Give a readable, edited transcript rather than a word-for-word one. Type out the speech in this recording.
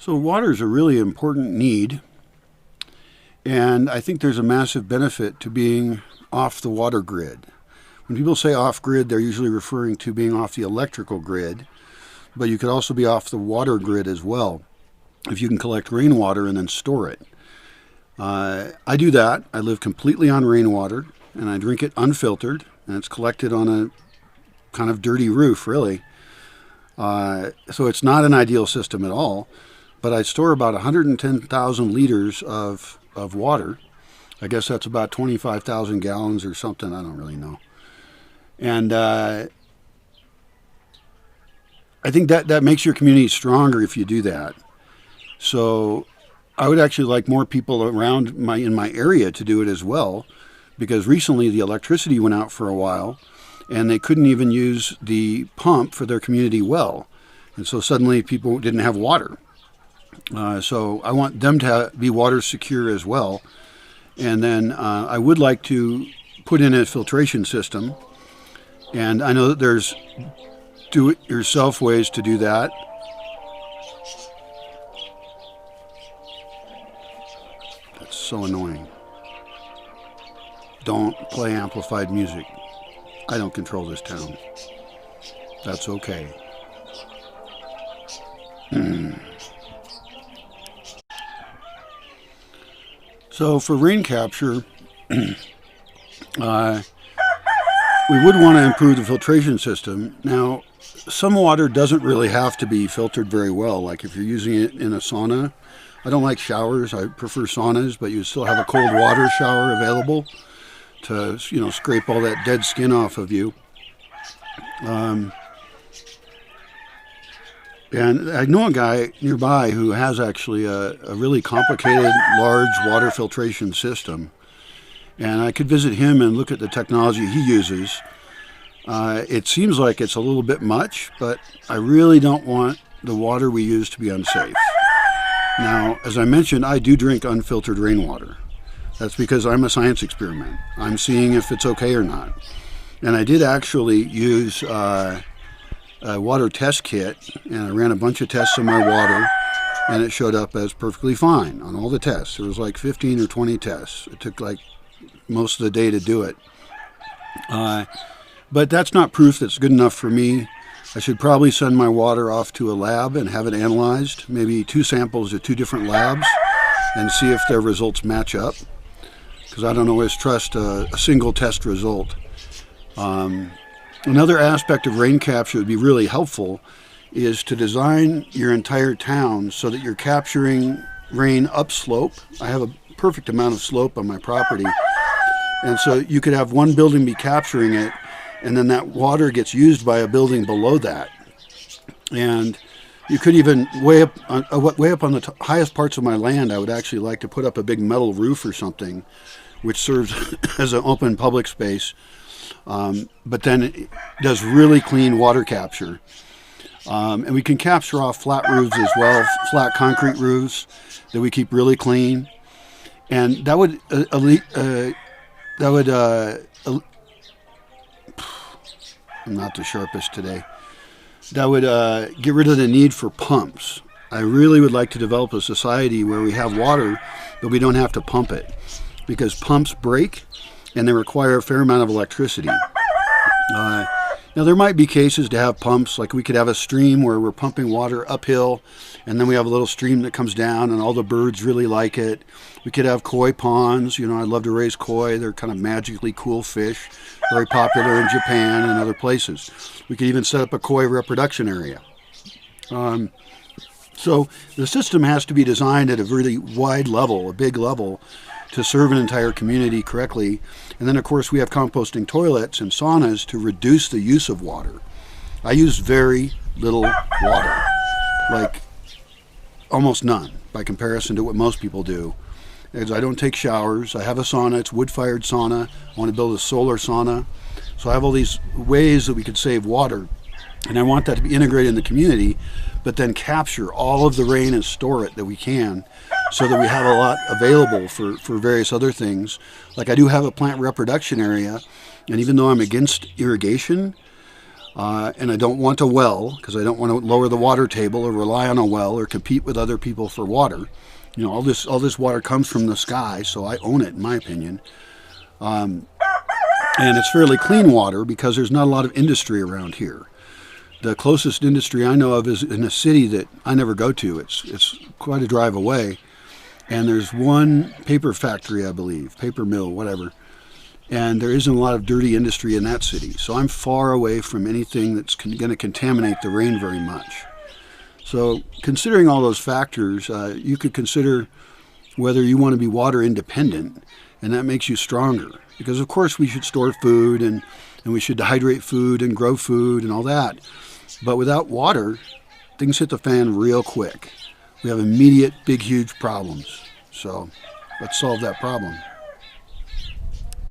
So water is a really important need, and I think there's a massive benefit to being off the water grid. When people say off grid, they're usually referring to being off the electrical grid, but you could also be off the water grid as well if you can collect rainwater and then store it. I do that. I live completely on rainwater, and I drink it unfiltered, and it's collected on a kind of dirty roof, really. So it's not an ideal system at all. But I store about 110,000 liters of water. I guess that's about 25,000 gallons or something. I don't really know. And I think that makes your community stronger if you do that. So I would actually like more people around in my area to do it as well, because recently the electricity went out for a while, and they couldn't even use the pump for their community well. And so suddenly people didn't have water. So I want them to be water secure as well. And then I would like to put in a filtration system. And I know that there's do-it-yourself ways to do that. That's so annoying. Don't play amplified music. I don't control this town. That's okay. So for rain capture, we would want to improve the filtration system. Now, some water doesn't really have to be filtered very well. Like if you're using it in a sauna, I don't like showers. I prefer saunas, but you still have a cold water shower available to, scrape all that dead skin off of you. And I know a guy nearby who has actually a really complicated, large water filtration system. And I could visit him and look at the technology he uses. It seems like it's a little bit much, but I really don't want the water we use to be unsafe. Now, as I mentioned, I do drink unfiltered rainwater. That's because I'm a science experiment. I'm seeing if it's okay or not. And I did actually use a water test kit, and I ran a bunch of tests on my water, and it showed up as perfectly fine on all the tests. There was like 15 or 20 tests. It took like most of the day to do it. But that's not proof that's good enough for me. I should probably send my water off to a lab and have it analyzed, maybe 2 samples to 2 different labs, and see if their results match up, because I don't always trust a single test result. Another aspect of rain capture that would be really helpful is to design your entire town so that you're capturing rain upslope. I have a perfect amount of slope on my property, and so you could have one building be capturing it, and then that water gets used by a building below that. And you could even way up on the highest parts of my land, I would actually like to put up a big metal roof or something, which serves as an open public space. But then it does really clean water capture. And we can capture off flat roofs as well, flat concrete roofs that we keep really clean. And that would, I'm not the sharpest today. That would get rid of the need for pumps. I really would like to develop a society where we have water, but we don't have to pump it, because pumps break and they require a fair amount of electricity. Now, there might be cases to have pumps, like we could have a stream where we're pumping water uphill, and then we have a little stream that comes down, and all the birds really like it. We could have koi ponds. I'd love to raise koi. They're kind of magically cool fish, very popular in Japan and other places. We could even set up a koi reproduction area. So the system has to be designed at a really wide level, a big level, to serve an entire community correctly. And then, of course, we have composting toilets and saunas to reduce the use of water. I use very little water, like almost none, by comparison to what most people do. Because I don't take showers. I have a sauna. It's wood-fired sauna. I want to build a solar sauna. So I have all these ways that we could save water. And I want that to be integrated in the community, but then capture all of the rain and store it that we can, so that we have a lot available for various other things. Like I do have a plant reproduction area, and even though I'm against irrigation, And I don't want a well because I don't want to lower the water table or rely on a well or compete with other people for water. You know, all this water comes from the sky, so I own it, in my opinion. And it's fairly clean water because there's not a lot of industry around here. The closest industry I know of is in a city that I never go to. It's quite a drive away. And there's one paper factory, I believe, paper mill, whatever. And there isn't a lot of dirty industry in that city. So I'm far away from anything that's going to contaminate the rain very much. So considering all those factors, you could consider whether you want to be water independent, and that makes you stronger. Because of course we should store food and we should dehydrate food and grow food and all that. But without water, things hit the fan real quick. We have immediate, big, huge problems. So let's solve that problem.